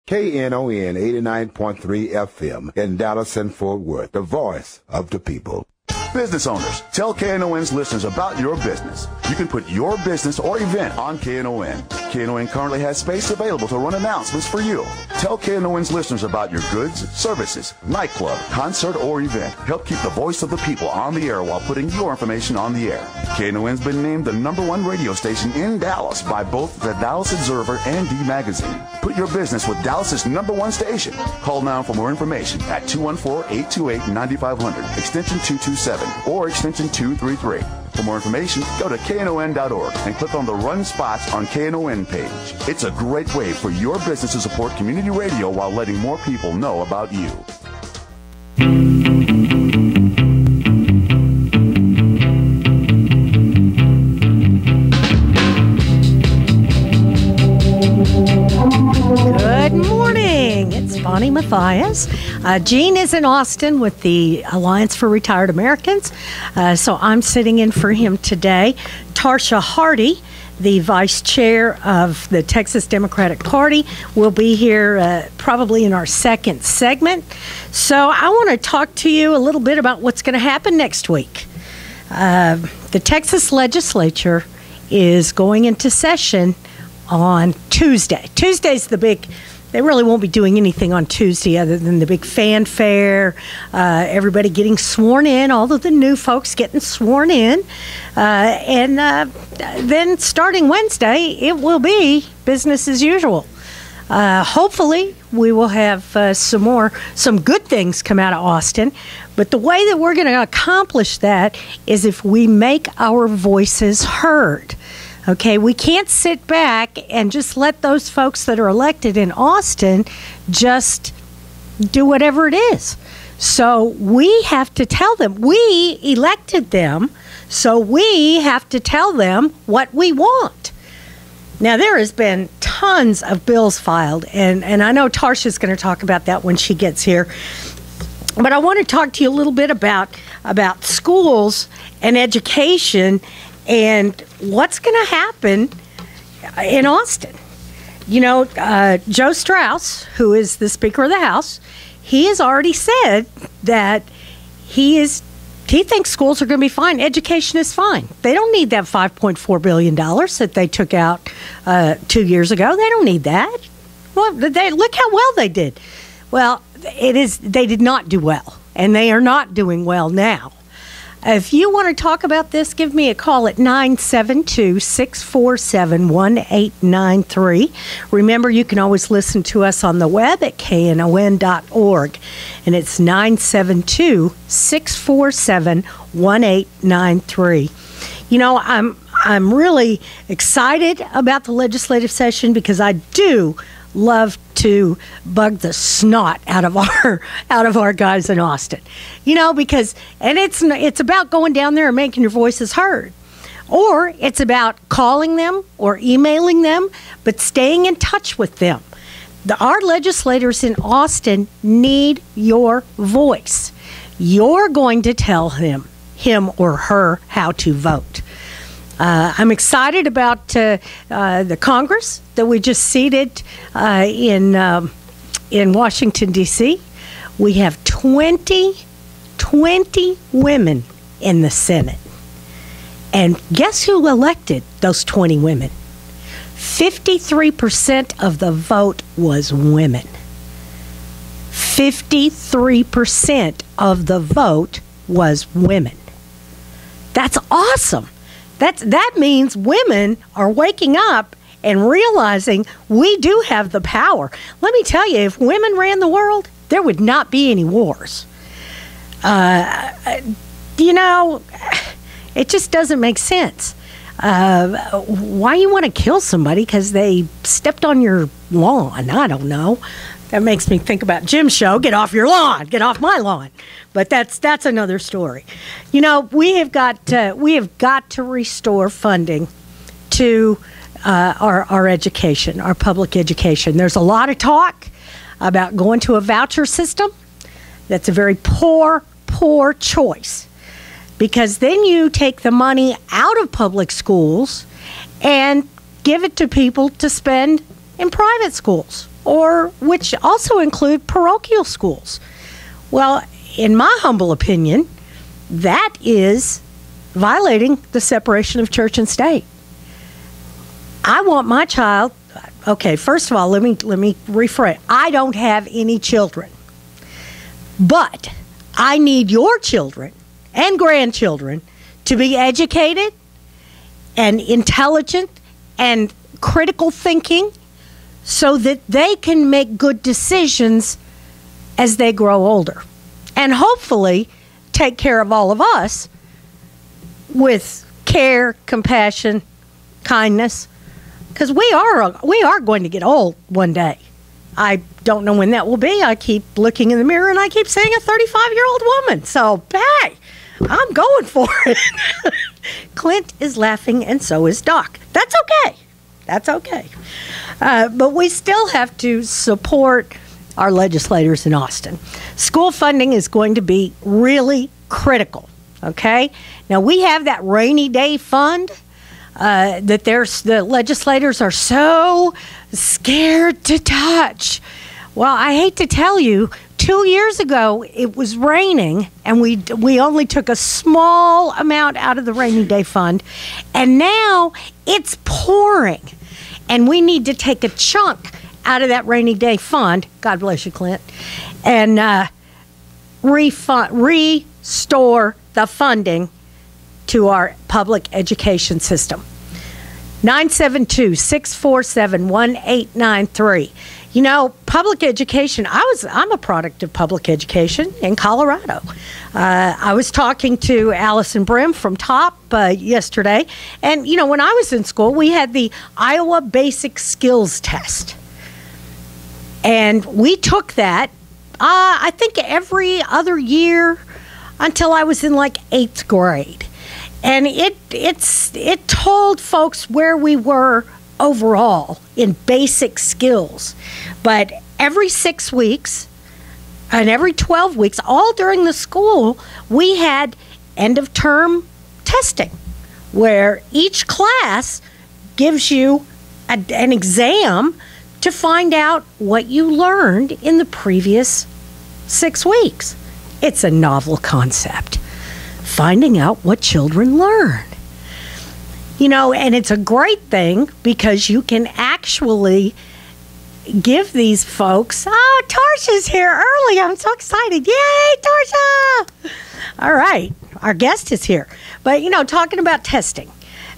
KNON 89.3 FM in Dallas and Fort Worth, the voice of the people. Business owners, tell KNON's listeners about your business. You can put your business or event on KNON. KNON currently has space available to run announcements for you. Tell KNON's listeners about your goods, services, nightclub, concert, or event. Help keep the voice of the people on the air while putting your information on the air. KNON's been named the #1 radio station in Dallas by both the Dallas Observer and D Magazine. Put your business with Dallas's #1 station. Call now for more information at 214-828-9500, extension 227, or extension 233. For more information, go to KNON.org and click on the Run Spots on KNON page. It's a great way for your business to support community radio while letting more people know about you. Good morning. It's Bonnie Mathias. Gene is in Austin with the Alliance for Retired Americans, so I'm sitting in for him today. Tarsha Hardy, the vice chair of the Texas Democratic Party, will be here probably in our second segment. So I want to talk to you a little bit about what's going to happen next week. The Texas legislature is going into session on Tuesday. Tuesday's the big... They really won't be doing anything on Tuesday other than the big fanfare, everybody getting sworn in, all of the new folks getting sworn in. And then starting Wednesday, it will be business as usual. Hopefully, we will have some good things come out of Austin. But the way that we're going to accomplish that is if we make our voices heard. Okay, we can't sit back and just let those folks that are elected in Austin just do whatever it is. So we have to tell them. We elected them, so we have to tell them what we want. Now, there has been tons of bills filed, and I know Tarsha's going to talk about that when she gets here. But I want to talk to you a little bit about schools and education and what's going to happen in Austin. You know, Joe Straus, who is the Speaker of the House, he has already said that he thinks schools are going to be fine. Education is fine. They don't need that $5.4 billion that they took out 2 years ago. They don't need that. Well, look how well they did. Well, they did not do well, and they are not doing well now. If you want to talk about this, give me a call at 972-647-1893. Remember, you can always listen to us on the web at knon.org, and it's 972-647-1893. You know, I'm really excited about the legislative session because I do love to bug the snot out of our guys in Austin, you know, because it's about going down there and making your voices heard, or it's about calling them or emailing them, but staying in touch with them. Our legislators in Austin need your voice. You're going to tell him or her how to vote. I'm excited about the Congress that we just seated in Washington, D.C. We have 20 women in the Senate. And guess who elected those 20 women? 53% of the vote was women. 53% of the vote was women. That's awesome. That means women are waking up and realizing we do have the power. Let me tell you, if women ran the world, there would not be any wars. You know, it just doesn't make sense. Why you want to kill somebody because they stepped on your lawn? I don't know. That makes me think about Jim's show, Get Off Your Lawn, Get Off My Lawn. But that's another story. You know, we have got to restore funding to our education, our public education. There's a lot of talk about going to a voucher system. That's a very poor choice, because then you take the money out of public schools and give it to people to spend in private schools. or which also include parochial schools. Well, in my humble opinion, that is violating the separation of church and state. I want my child, okay, first of all, let me rephrase. I don't have any children, but I need your children and grandchildren to be educated and intelligent and critical thinking so that they can make good decisions as they grow older. And hopefully take care of all of us with care, compassion, kindness, because we are going to get old one day. I don't know when that will be. I keep looking in the mirror and I keep seeing a 35-year-old woman. So, hey, I'm going for it. Clint is laughing and so is Doc. That's okay. That's okay. But we still have to support our legislators in Austin. School funding is going to be really critical, okay? Now, we have that rainy day fund that the legislators are so scared to touch. Well, I hate to tell you, 2 years ago, it was raining, and we only took a small amount out of the rainy day fund, and now it's pouring, and we need to take a chunk out of that rainy day fund, God bless you, Clint, and restore the funding to our public education system. 972-647-1893. You know, public education, I'm a product of public education in Colorado. I was talking to Allison Brim from TOP yesterday, and, you know, when I was in school, we had the Iowa Basic Skills Test. And we took that, I think every other year until I was in like 8th grade. And it told folks where we were overall in basic skills. But every 6 weeks and every 12 weeks, all during the school, we had end of term testing where each class gives you an exam to find out what you learned in the previous 6 weeks. It's a novel concept. Finding out what children learn. You know, and it's a great thing because you can actually give these folks, oh, Tarsha's here early. I'm so excited. Yay, Tarsha! All right, our guest is here. But, you know, talking about testing,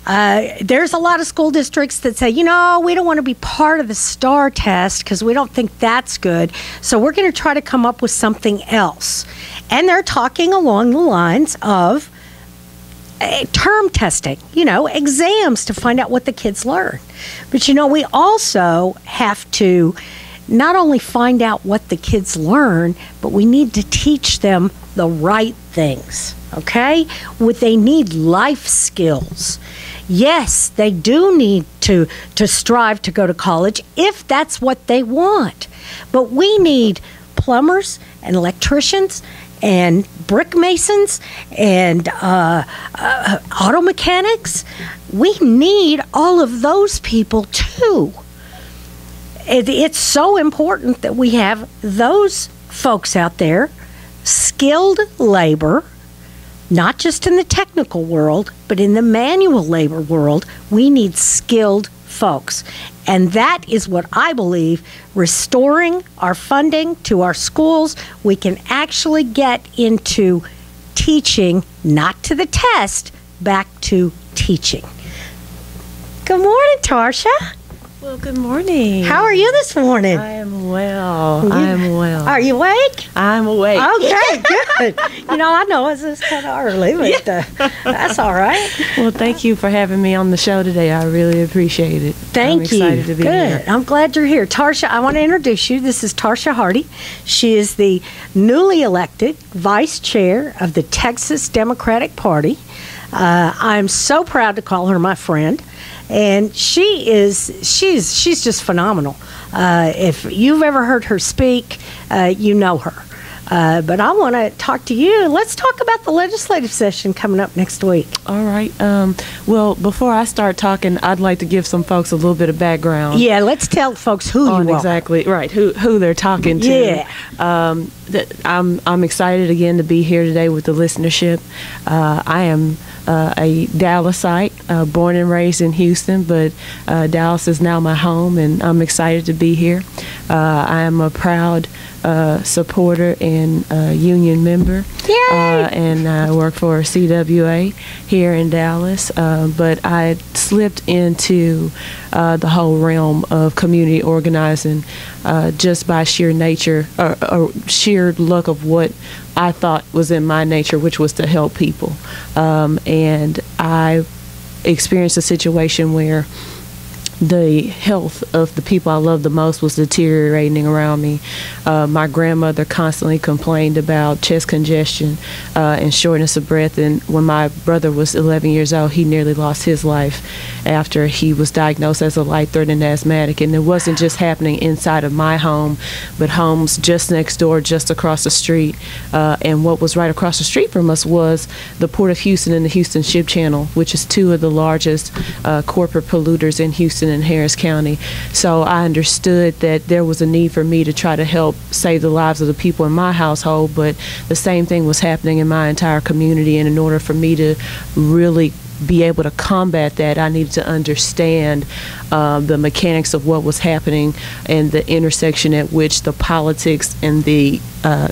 there's a lot of school districts that say, you know, we don't want to be part of the STAR test because we don't think that's good. So we're going to try to come up with something else. And they're talking along the lines of term testing, you know, exams to find out what the kids learn. But, you know, we also have to not only find out what the kids learn, but we need to teach them the right things, okay? They need life skills. Yes, they do need to strive to go to college if that's what they want. But we need plumbers and electricians and brick masons and auto mechanics. We need all of those people too. It's so important that we have those folks out there, skilled labor, not just in the technical world, but in the manual labor world. We need skilled folks. And that is what I believe, restoring our funding to our schools, we can actually get into teaching, not to the test, back to teaching. Good morning, Tarsha. Well, good morning. How are you this morning? I am well. I am well. Are you awake? I'm awake. Okay, good. You know, I know it's kind of early, but that's all right. Well, thank you for having me on the show today. I really appreciate it. Thank you. I'm excited to be here. I'm glad you're here. Tarsha, I want to introduce you. This is Tarsha Hardy. She is the newly elected vice chair of the Texas Democratic Party. I'm so proud to call her my friend. And she's just phenomenal. If you've ever heard her speak, you know her. But I want to talk to you. Let's talk about the legislative session coming up next week. All right. Well, before I start talking, I'd like to give some folks a little bit of background. Yeah, let's tell folks who you are. Exactly right. Who they're talking to. Yeah. I'm excited again to be here today with the listenership. I am a Dallasite, born and raised in Houston, but Dallas is now my home, and I'm excited to be here. I am a proud supporter and union member. And I work for CWA here in Dallas, but I slipped into the whole realm of community organizing just by sheer nature or sheer luck of what I thought was in my nature, which was to help people. And I experienced a situation where the health of the people I love the most was deteriorating around me. My grandmother constantly complained about chest congestion and shortness of breath. And when my brother was 11 years old, he nearly lost his life after he was diagnosed as a life-threatening asthmatic. And it wasn't just happening inside of my home, but homes just next door, just across the street. And what was right across the street from us was the Port of Houston and the Houston Ship Channel, which is two of the largest corporate polluters in Houston in Harris County. So I understood that there was a need for me to try to help save the lives of the people in my household, but the same thing was happening in my entire community, and in order for me to really be able to combat that, I needed to understand the mechanics of what was happening and the intersection at which the politics and the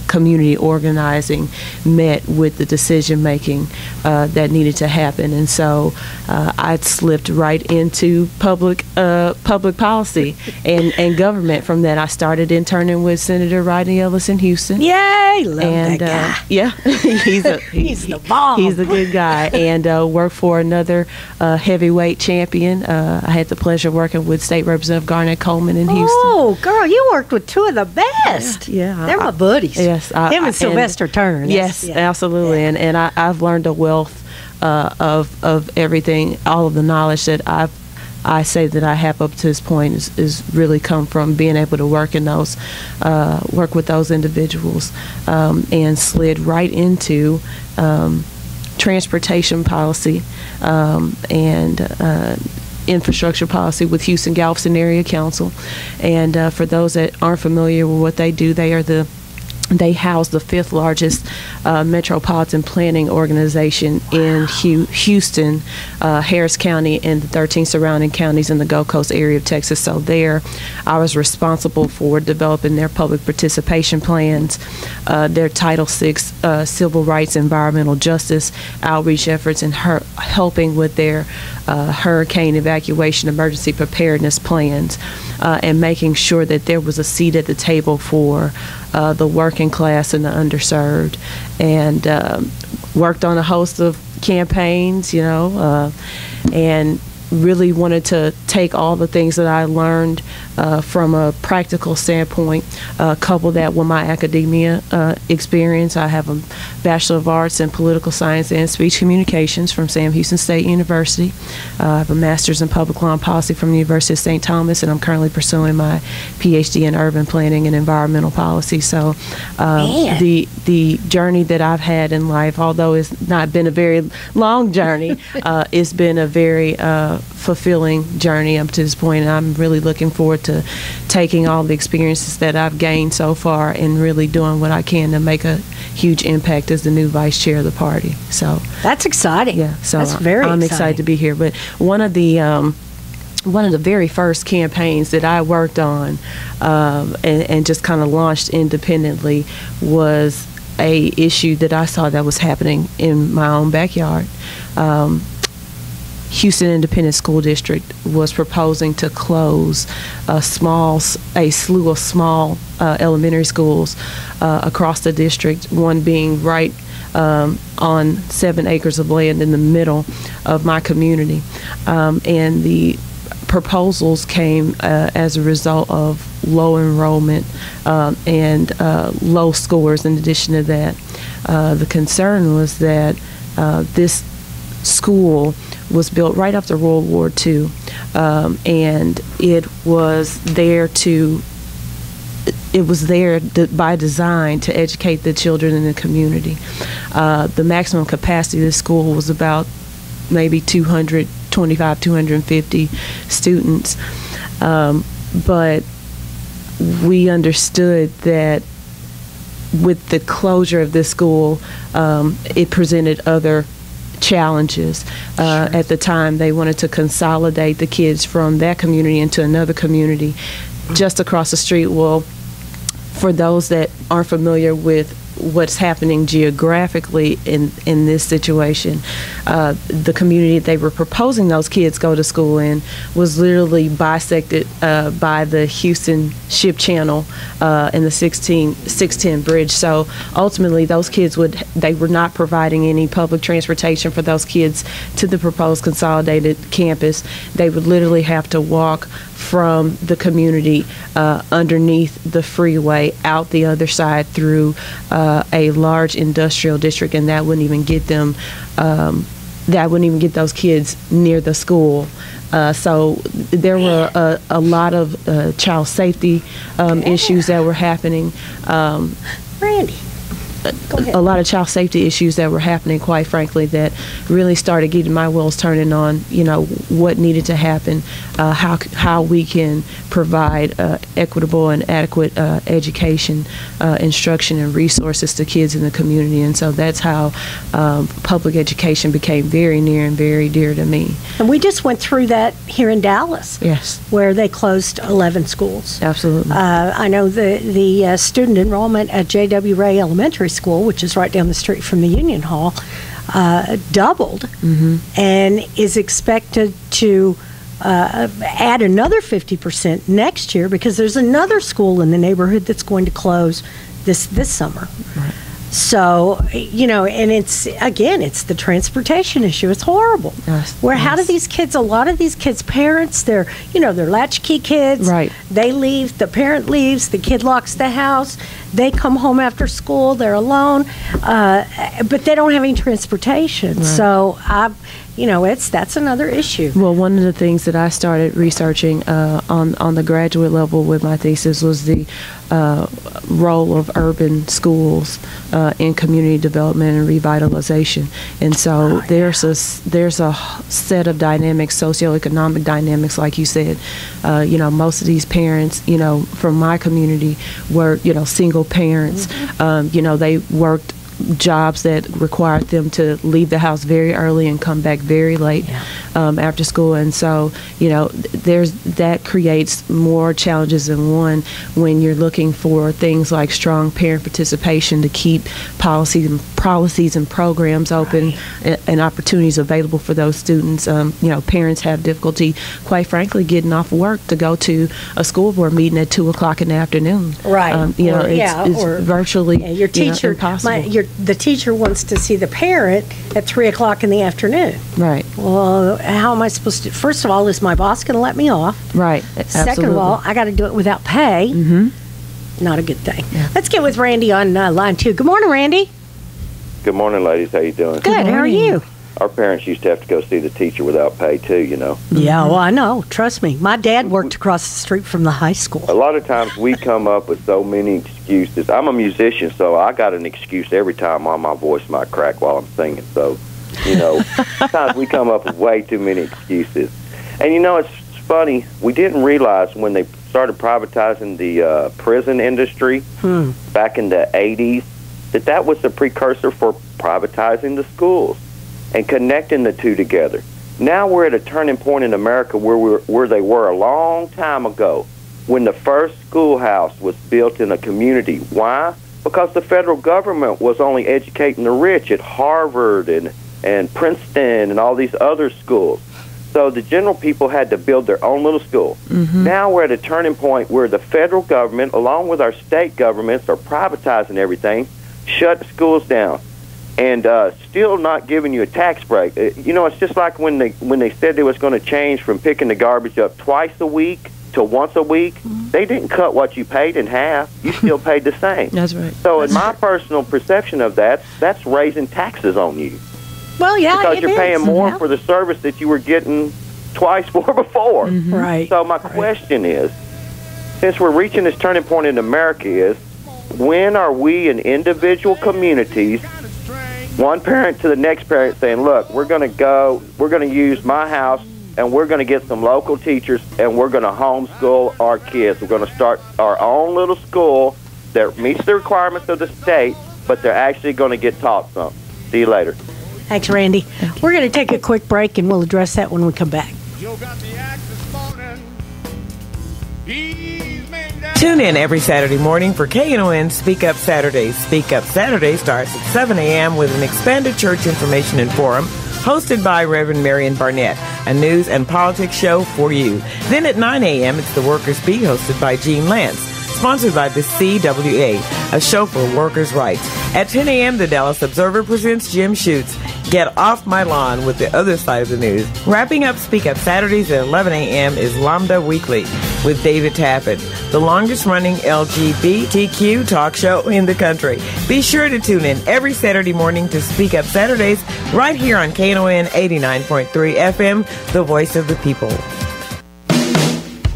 community organizing met with the decision making that needed to happen. And so I slipped right into public policy and government. From that, I started interning with Senator Rodney Ellis in Houston. Yay, love that guy. Yeah, he's the bomb. He's a good guy, and worked for another heavyweight champion. I had the pleasure of working with State Representative Garnett Coleman in Houston. Oh, girl, you worked with two of the best. Yeah. They're my buddies. Yes. Him and Sylvester Turner. Yes, absolutely. Yeah. And I've learned a wealth of everything. All of the knowledge that I say that I have up to this point is really come from being able to work with those individuals, and slid right into transportation policy and infrastructure policy with Houston Galveston Area Council. And for those that aren't familiar with what they do, they house the 5th largest metropolitan planning organization in Houston, Harris County, and the 13 surrounding counties in the Gulf Coast area of Texas. So there, I was responsible for developing their public participation plans, their Title VI civil rights, environmental justice outreach efforts, and helping with their hurricane evacuation emergency preparedness plans, and making sure that there was a seat at the table for the working class and the underserved, and worked on a host of campaigns, and really wanted to take all the things that I learned from a practical standpoint, couple that with my academia experience. I have a Bachelor of Arts in Political Science and Speech Communications from Sam Houston State University. I have a Master's in Public Law and Policy from the University of St. Thomas, and I'm currently pursuing my PhD in Urban Planning and Environmental Policy. So the journey that I've had in life, although it's not been a very long journey, it's been a very fulfilling journey up to this point, and I'm really looking forward to taking all the experiences that I've gained so far and really doing what I can to make a huge impact as the new vice chair of the party. So that's exciting. Yeah, so that's very I'm exciting. excited to be here. But one of the very first campaigns that I worked on and just kind of launched independently was a issue that I saw that was happening in my own backyard. Houston Independent School District was proposing to close a slew of small elementary schools across the district, one being right on 7 acres of land in the middle of my community. And the proposals came as a result of low enrollment and low scores. In addition to that, the concern was that this school was built right after World War II, and it was there to it was there by design to educate the children in the community. The maximum capacity of the school was about maybe 225, 250 students. But we understood that with the closure of this school, it presented other challenges. At the time, they wanted to consolidate the kids from that community into another community just across the street. Well, for those that aren't familiar with what's happening geographically in this situation, the community they were proposing those kids go to school in was literally bisected by the Houston Ship Channel and the 610 bridge. So ultimately, those kids they were not providing any public transportation for those kids to the proposed consolidated campus. They would literally have to walk from the community underneath the freeway out the other side through a large industrial district, and that wouldn't even get them. That wouldn't even get those kids near the school. So there were a lot of child safety issues that were happening. Randy. A lot of child safety issues that were happening, quite frankly, that really started getting my wheels turning on, what needed to happen, how we can provide equitable and adequate education, instruction, and resources to kids in the community. And so that's how public education became very near and very dear to me. And we just went through that here in Dallas. Yes. Where they closed 11 schools. Absolutely. I know the student enrollment at J.W. Ray Elementary School, which is right down the street from the Union Hall, doubled and is expected to add another 50% next year because there's another school in the neighborhood that's going to close this summer. Right. So, and it's the transportation issue. It's horrible. Yes. How do these kids, a lot of these kids' parents, they're latchkey kids. Right. They leave, the parent leaves, the kid locks the house, they come home after school, they're alone, but they don't have any transportation. Right. So, that's another issue. Well, one of the things that I started researching on the graduate level with my thesis was the role of urban schools in community development and revitalization. And so there's a set of dynamics, socioeconomic dynamics, like you said. Most of these parents, from my community were, single parents. They worked jobs that required them to leave the house very early and come back very late after school. And so, that creates more challenges than one when you're looking for things like strong parent participation to keep policies and programs open and opportunities available for those students. Parents have difficulty, quite frankly, getting off work to go to a school board meeting at 2:00 in the afternoon. Right. It's virtually your teacher, impossible. The teacher wants to see the parent at 3:00 in the afternoon. Right. Well, how am I supposed to? First of all, is my boss going to let me off? Right. Second Absolutely. of all, I got to do it without pay. Not a good thing. Yeah. Let's get with Randy on line 2. Good morning, Randy. Good morning, ladies. How you doing? Good. How are you? Our parents used to have to go see the teacher without pay, too, Yeah, well, I know. Trust me. My dad worked across the street from the high school. A lot of times we come up with so many excuses. I'm a musician, so I got an excuse every time why my voice might crack while I'm singing. So, sometimes we come up with way too many excuses. And, it's funny. We didn't realize when they started privatizing the prison industry back in the 80s that was the precursor for privatizing the schools and connecting the two together. Now we're at a turning point in America where they were a long time ago when the first schoolhouse was built in a community. Why? Because the federal government was only educating the rich at Harvard and Princeton and all these other schools. So the general people had to build their own little school. Now we're at a turning point where the federal government, along with our state governments, are privatizing everything, shut schools down, and still not giving you a tax break. It's just like when they said they was going to change from picking the garbage up twice a week to once a week. They didn't cut what you paid in half. You still paid the same. That's right. So in my personal perception of that's raising taxes on you. Well, yeah, because you're paying more for the service that you were getting twice for before. Right. So my question is, since we're reaching this turning point in America, is when are we in individual communities, one parent to the next parent, saying, look, we're going to use my house, and we're going to get some local teachers, and we're going to homeschool our kids. We're going to start our own little school that meets the requirements of the state, but they're actually going to get taught something. See you later. Thanks, Randy. We're going to take a quick break, and we'll address that when we come back. Tune in every Saturday morning for KNON Speak Up Saturdays. Speak Up Saturday starts at 7 a.m. with an expanded church information and forum hosted by Reverend Marion Barnett, a news and politics show for you. Then at 9 a.m., it's The Workers' Bee hosted by Gene Lantz, sponsored by the CWA, a show for workers' rights. At 10 a.m., the Dallas Observer presents Jim Schutz, Get Off My Lawn with the Other Side of the News. Wrapping up Speak Up Saturdays at 11 a.m. is Lambda Weekly with David Taffet, the longest-running LGBTQ talk show in the country. Be sure to tune in every Saturday morning to Speak Up Saturdays right here on KNON 89.3 FM, the voice of the people.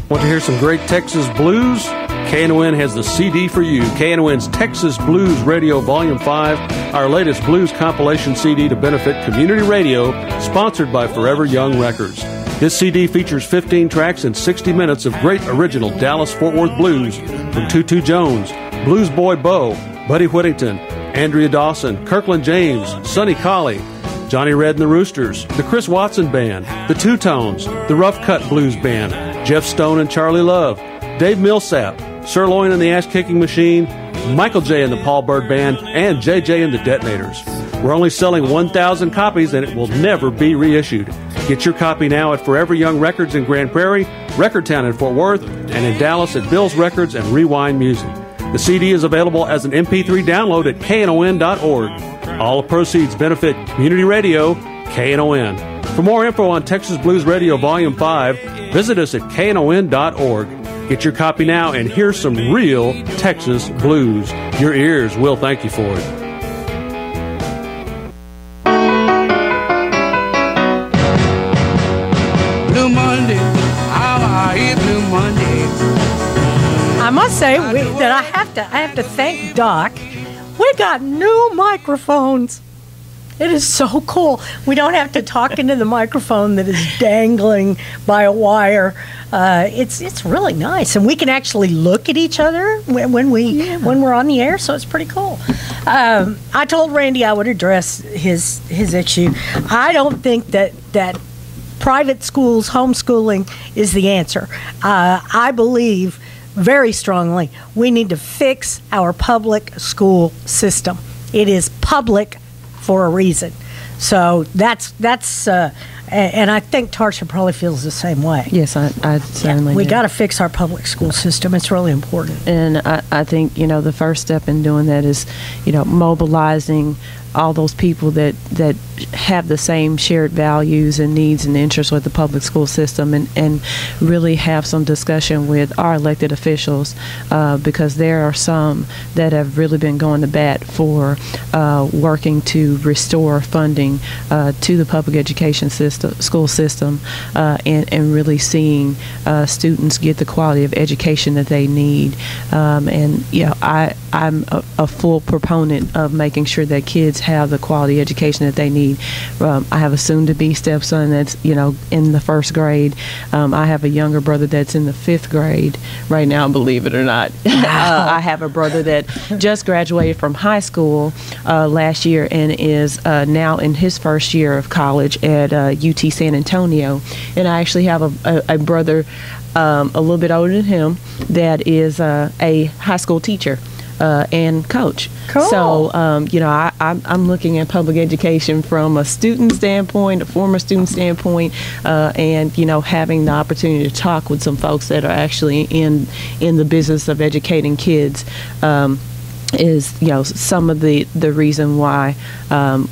Want to hear some great Texas blues? KNON has the CD for you. KNON's Texas Blues Radio Volume 5, our latest blues compilation CD to benefit community radio, sponsored by Forever Young Records. This CD features 15 tracks and 60 minutes of great original Dallas-Fort Worth blues from Tutu Jones, Blues Boy Bo, Buddy Whittington, Andrea Dawson, Kirkland James, Sonny Colley, Johnny Red and the Roosters, the Chris Watson Band, the Two Tones, the Rough Cut Blues Band, Jeff Stone and Charlie Love, Dave Millsap, Sirloin and the Ash-Kicking Machine, Michael J. and the Paul Bird Band, and JJ and the Detonators. We're only selling 1,000 copies, and it will never be reissued. Get your copy now at Forever Young Records in Grand Prairie, Recordtown in Fort Worth, and in Dallas at Bill's Records and Rewind Music. The CD is available as an MP3 download at KNON.org. All proceeds benefit community radio, KNON. For more info on Texas Blues Radio Volume 5, visit us at KNON.org. Get your copy now and hear some real Texas blues. Your ears will thank you for it. Blue Monday, how are you, Blue Monday? I must say that I have to thank Doc. We got new microphones. It is so cool. We don't have to talk into the microphone that is dangling by a wire. It's really nice, and we can actually look at each other when we're on the air. So it's pretty cool. I told Randy I would address his issue. I don't think that private schools homeschooling is the answer. I believe very strongly we need to fix our public school system. It is public for a reason. So that's and I think Tarsha probably feels the same way. Yes, I certainly we do. got to fix our public school system. It's really important. And I think, the first step in doing that is, mobilizing all those people that have the same shared values and needs and interests with the public school system, and really have some discussion with our elected officials, because there are some that have really been going to bat for working to restore funding to the public education school system, and really seeing students get the quality of education that they need. I'm a full proponent of making sure that kids have the quality education that they need. I have a soon-to-be stepson that's, in the first grade. I have a younger brother that's in the 5th grade right now, believe it or not. I have a brother that just graduated from high school last year and is now in his first year of college at UT San Antonio. And I actually have a brother a little bit older than him that is a high school teacher and coach. Cool. So, I'm looking at public education from a student standpoint, a former student standpoint, and, having the opportunity to talk with some folks that are actually in the business of educating kids is, some of the reason why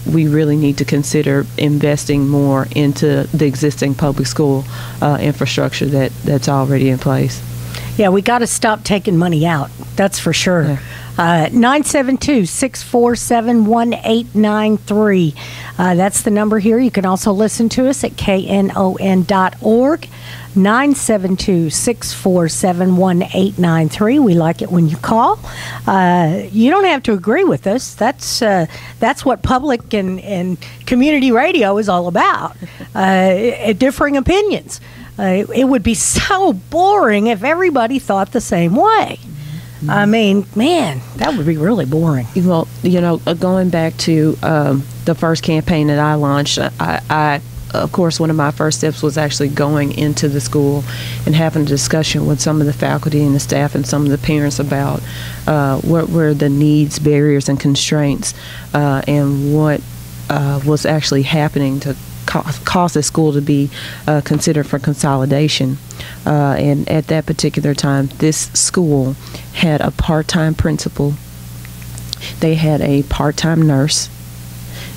we really need to consider investing more into the existing public school infrastructure that's already in place. Yeah, we got to stop taking money out. That's for sure. Yeah. 972-647-1893. That's the number here. You can also listen to us at KNON.org. 972-647-1893. We like it when you call. You don't have to agree with us. That's what public and community radio is all about. Differing opinions. It would be so boring if everybody thought the same way. I mean, man, that would be really boring. Well, going back to the first campaign that I launched, I of course, one of my first steps was actually going into the school and having a discussion with some of the faculty and the staff and some of the parents about what were the needs, barriers, and constraints, and what was actually happening to cause the school to be considered for consolidation. And at that particular time, this school had a part-time principal. They had a part-time nurse.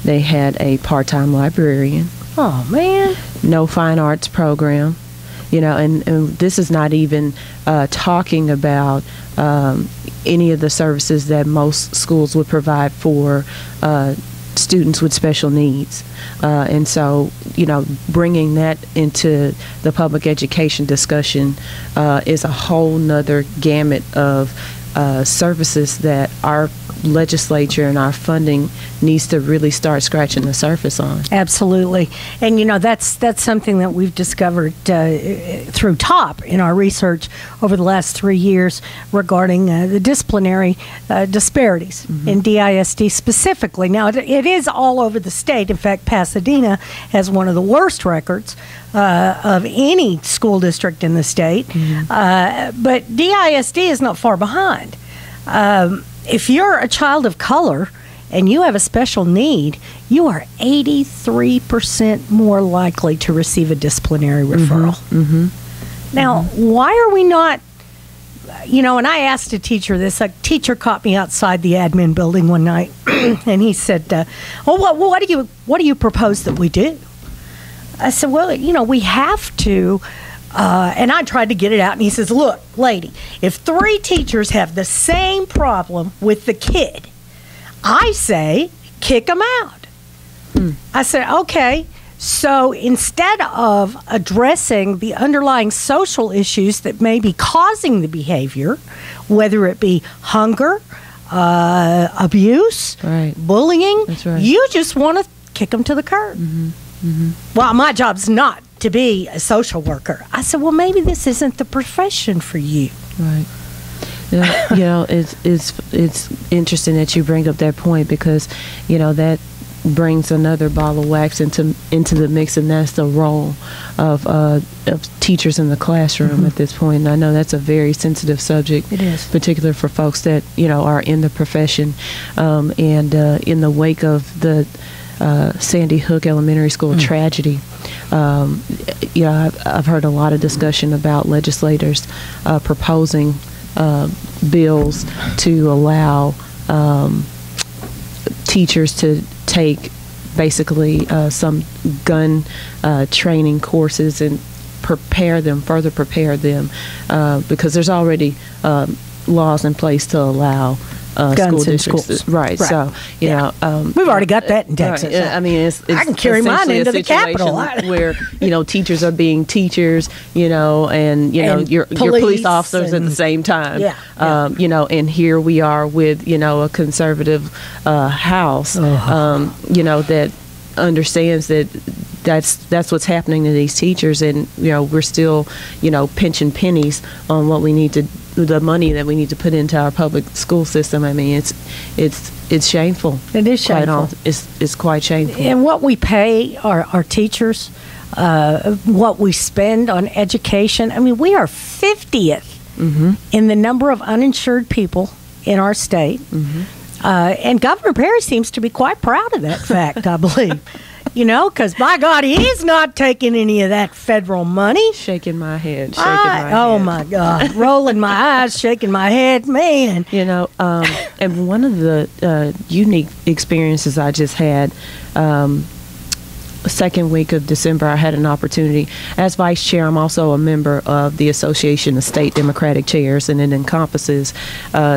They had a part-time librarian. Oh, man. No fine arts program. And this is not even talking about any of the services that most schools would provide for students with special needs. And so, bringing that into the public education discussion is a whole nother gamut of services that our legislature and our funding needs to really start scratching the surface on. Absolutely. And that's something that we've discovered through TOP in our research over the last 3 years regarding the disciplinary disparities in DISD specifically. Now, it is all over the state. In fact, Pasadena has one of the worst records of any school district in the state. But DISD is not far behind. If you're a child of color and you have a special need, you are 83% more likely to receive a disciplinary referral. Now, why are we not, and I asked a teacher this. A teacher caught me outside the admin building one night, and he said, what do you propose that we do? I said, well, we have to. And I tried to get it out, and he says, look, lady, if 3 teachers have the same problem with the kid, I say kick them out. I said, okay, so instead of addressing the underlying social issues that may be causing the behavior, whether it be hunger, abuse, bullying, you just want to kick them to the curb. Well, my job's not to be a social worker. I said, well, maybe this isn't the profession for you. Right. It's interesting that you bring up that point because, that brings another ball of wax into the mix, and that's the role of teachers in the classroom at this point. And I know that's a very sensitive subject. It is. Particularly for folks that, are in the profession. And in the wake of the Sandy Hook Elementary School tragedy, I've heard a lot of discussion about legislators proposing bills to allow teachers to take basically some gun training courses and further prepare them, because there's already laws in place to allow guns school in districts. schools. Right. So, we've already got that in Texas. Right. I mean, it's I can carry mine into the Capitol. Where, teachers are being teachers, and your police officers at the same time. And here we are with, a conservative House, that understands that's what's happening to these teachers, and we're still pinching pennies on what we need to, the money that we need to put into our public school system. I mean, it's shameful. It is shameful. It's quite shameful. And what we pay our teachers, what we spend on education. I mean, we are 50th in the number of uninsured people in our state. And Governor Perry seems to be quite proud of that fact, I believe. Because by God, he is not taking any of that federal money. Shaking my head. Oh, my God. Rolling my eyes, shaking my head. Man. And one of the unique experiences I just had, second week of December, I had an opportunity. As vice chair, I'm also a member of the Association of State Democratic Chairs, and it encompasses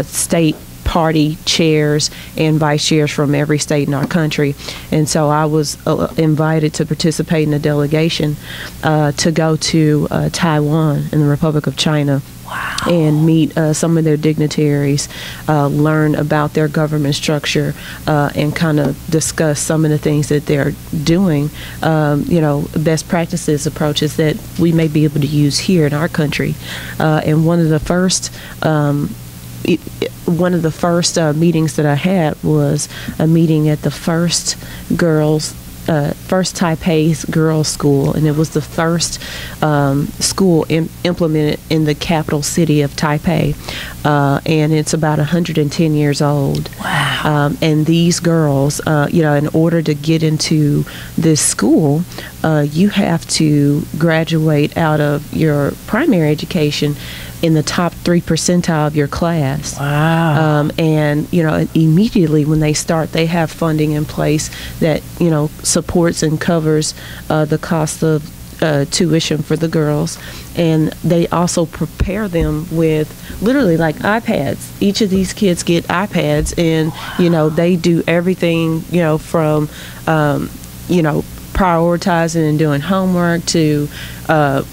state party chairs and vice chairs from every state in our country. And so I was invited to participate in a delegation to go to Taiwan in the Republic of China. Wow. And meet some of their dignitaries, learn about their government structure, and kind of discuss some of the things that they're doing, best practices approaches that we may be able to use here in our country. And one of the first meetings that I had was a meeting at the first Taipei's girls' school, and it was the first school implemented in the capital city of Taipei, and it's about 110 years old. Wow! And these girls, in order to get into this school, you have to graduate out of your primary education in the top 3 percentile of your class. Wow. And immediately when they start, they have funding in place that supports and covers the cost of tuition for the girls, and they also prepare them with literally like iPads. Each of these kids get iPads, and they do everything from prioritizing and doing homework to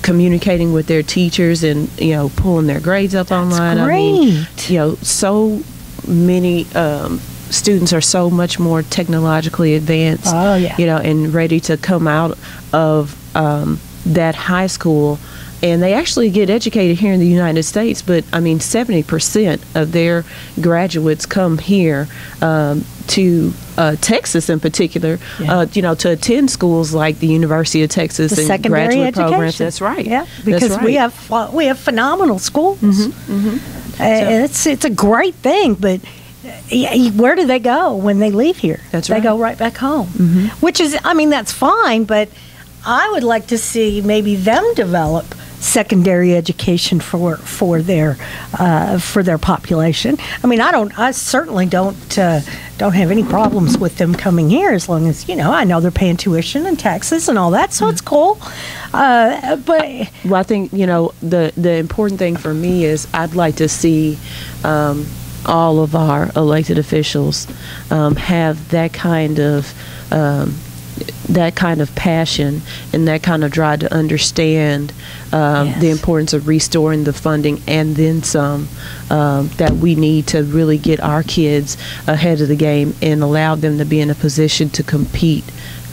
communicating with their teachers and pulling their grades up online. Great. I mean, so many students are so much more technologically advanced. Oh, yeah. And ready to come out of that high school. And they actually get educated here in the United States, but 70% of their graduates come here to Texas in particular, to attend schools like the University of Texas and secondary graduate education programs. That's right. Yeah, because we have phenomenal schools. Mm-hmm. Mm-hmm. It's a great thing, but where do they go when they leave here? They go right back home, which is, that's fine, but I would like to see maybe them develop secondary education for their population. I certainly don't have any problems with them coming here as long as I know they're paying tuition and taxes and all that, so it's cool. But I think the important thing for me is I'd like to see all of our elected officials have that kind of passion and that kind of drive to understand the importance of restoring the funding and then some that we need to really get our kids ahead of the game and allow them to be in a position to compete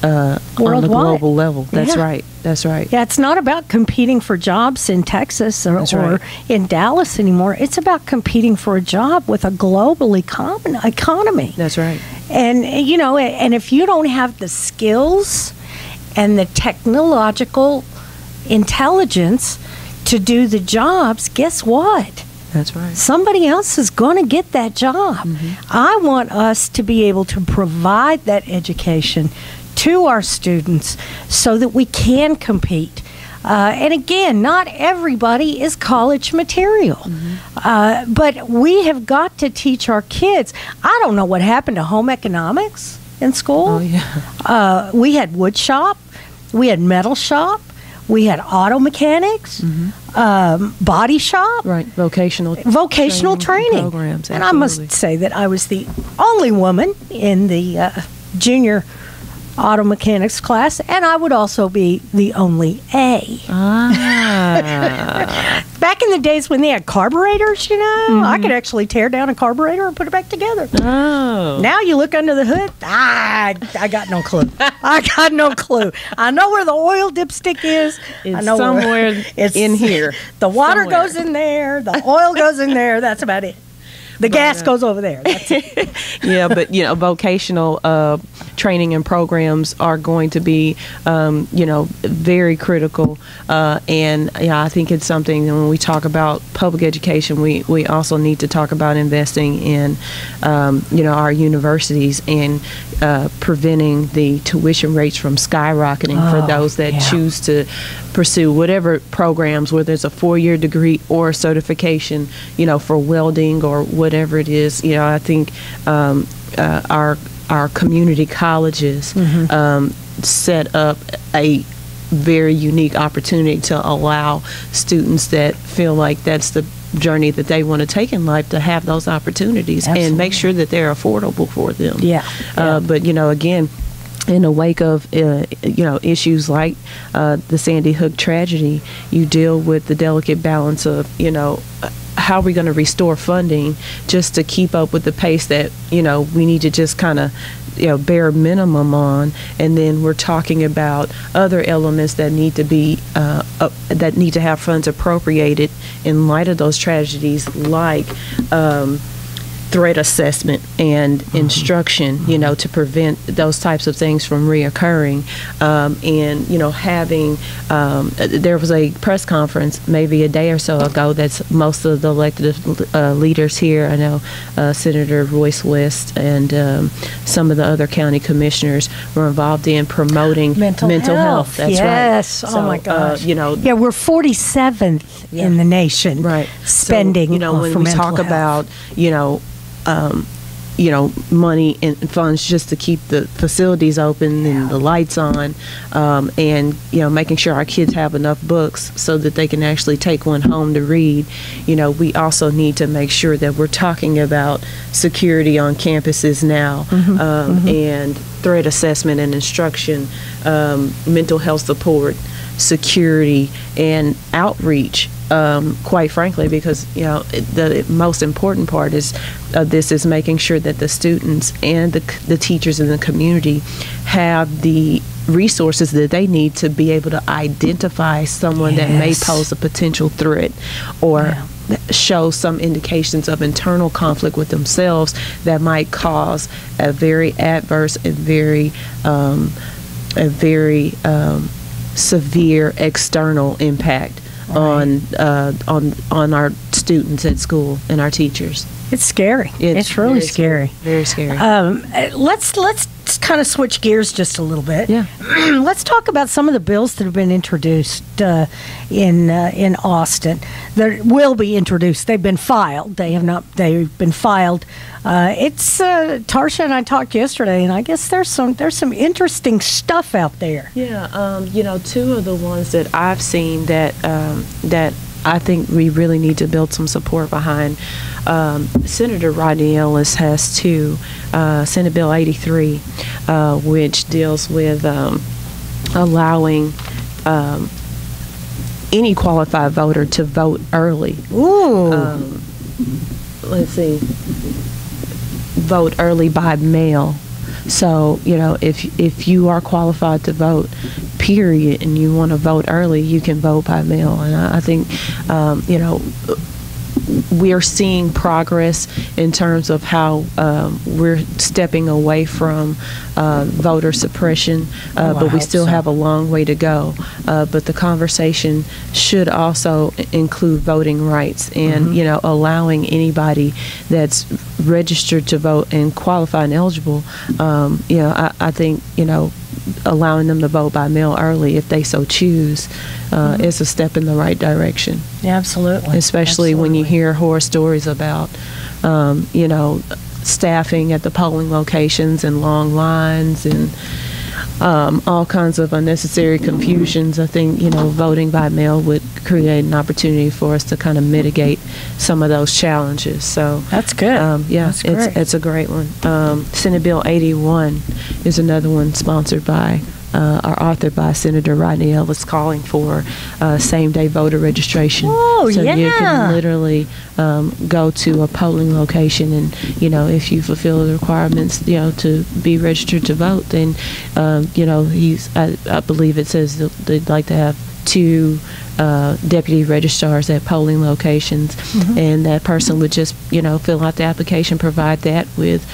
on the global level. That's right. That's right. Yeah, it's not about competing for jobs in Texas or in Dallas anymore. It's about competing for a job with a global economy. That's right. And, and if you don't have the skills and the technological intelligence to do the jobs, guess what? That's right. Somebody else is going to get that job. Mm-hmm. I want us to be able to provide that education to our students so that we can compete. And again, not everybody is college material. Mm-hmm. But we have got to teach our kids. I don't know what happened to home economics in school. Oh, yeah. We had wood shop. We had metal shop. We had auto mechanics, body shop. Right, vocational training programs. Absolutely. And I must say that I was the only woman in the junior auto mechanics class, and I would also be the only A. Back in the days when they had carburetors, I could actually tear down a carburetor and put it back together. Oh. Now you look under the hood, I got no clue. I got no clue. I know where the oil dipstick is. I know somewhere it's in here. The water goes in there. The oil goes in there. That's about it. The gas goes over there. That's it. Yeah, but vocational training and programs are going to be, very critical. And I think it's something that when we talk about public education, we also need to talk about investing in, our universities and preventing the tuition rates from skyrocketing for those that choose to pursue whatever programs, whether it's a 4-year degree or certification, for welding or whatever it is. I think our community colleges set up a very unique opportunity to allow students that feel like that's the journey that they want to take in life to have those opportunities. Absolutely. And make sure that they're affordable for them. But again, in the wake of issues like the Sandy Hook tragedy, you deal with the delicate balance of how are we going to restore funding just to keep up with the pace that we need to just kind of bare minimum on, and then we're talking about other elements that need to be that need to have funds appropriated in light of those tragedies, like threat assessment and instruction, to prevent those types of things from reoccurring. And having there was a press conference maybe a day or so ago that's most of the elected leaders here. I know Senator Royce West and some of the other county commissioners were involved in promoting mental health. That's yes. right. Oh my gosh. We're 47th in the nation. Right. Spending. So, when for we mental talk health. about money and funds just to keep the facilities open and the lights on, and making sure our kids have enough books so that they can actually take one home to read. We also need to make sure that we're talking about security on campuses now, and threat assessment and instruction, mental health support, security, and outreach. Quite frankly, because the most important part of this is making sure that the students and the teachers in the community have the resources that they need to be able to identify someone that may pose a potential threat or show some indications of internal conflict with themselves that might cause a very adverse and very severe external impact on our students at school and our teachers. It's scary. It's really scary. Very scary. Let's kind of switch gears just a little bit. Yeah. Let's talk about some of the bills that have been introduced in Austin. That will be introduced. They've been filed. They have not. They've been filed. It's Tarsha and I talked yesterday, and I guess there's some interesting stuff out there. Yeah. Two of the ones that I've seen that I think we really need to build some support behind. Senator Rodney Ellis has two. Senate Bill 83, which deals with allowing any qualified voter to vote early. Ooh. Let's see. Vote early by mail. So, if you are qualified to vote, period, and you want to vote early, you can vote by mail. And I think, we're seeing progress in terms of how we're stepping away from voter suppression, but we still have a long way to go. But the conversation should also include voting rights and, allowing anybody that's registered to vote and qualified and eligible, I think, allowing them to vote by mail early if they so choose is a step in the right direction. Yeah, absolutely. Especially when you hear horror stories about, staffing at the polling locations and long lines and all kinds of unnecessary confusions. I think, voting by mail would create an opportunity for us to kind of mitigate some of those challenges. So that's good. That's great. It's a great one. Senate Bill 81 is another one sponsored by or authored by Senator Rodney Ellis, calling for same-day voter registration. Oh, so yeah. you can literally go to a polling location and, if you fulfill the requirements, to be registered to vote, then, I believe it says that they'd like to have 2 deputy registrars at polling locations, and that person would just, fill out the application, provide that with,